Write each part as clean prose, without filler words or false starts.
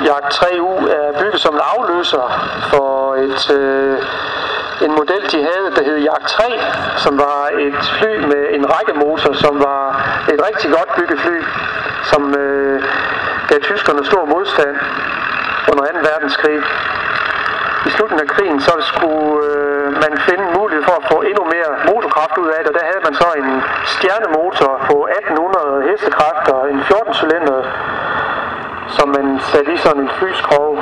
Yak 3U er bygget som en afløser for en model, de havde, der hed Yak 3, som var et fly med en rækkemotor, som var et rigtig godt bygget fly, som gav tyskerne stor modstand under 2. verdenskrig. I slutningen af krigen så skulle man finde mulighed for at få endnu mere motorkraft ud af det, og der havde man så en stjernemotor på 1800 hestekræfter, en 14-cylinder, som man satte i sådan en flyskrog.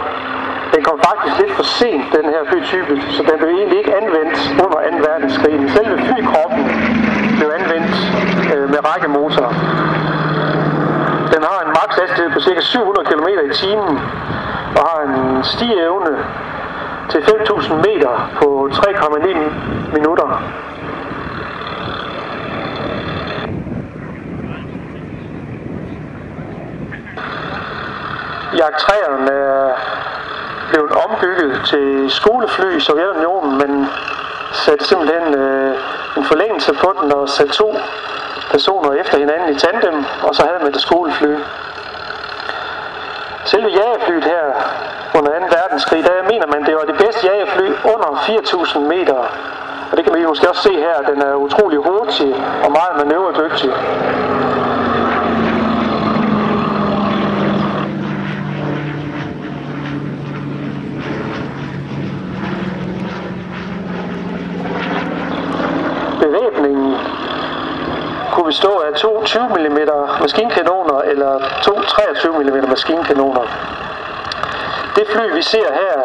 Den kom faktisk lidt for sent, den her flytype, så den blev egentlig ikke anvendt under 2. verdenskrig. Selve flykroppen blev anvendt med rækkemotor. Den har en makshastighed på ca. 700 km i timen og har en stigeevne til 5.000 meter på 3,9 minutter. Yak 3'eren er blevet ombygget til skolefly i Sovjetunionen, men satte simpelthen en forlængelse på den og satte 2 personer efter hinanden i tandem, og så havde man det skolefly. Selve jagerflyet her under 2. verdenskrig, der mener man, det var det bedste jagerfly under 4.000 meter. Og det kan man måske også se her, den er utrolig hurtig og meget manøvredygtig. Bevæbningen kunne bestå af 2 20 mm maskinkanoner eller 2 23 mm maskinkanoner. Det fly vi ser her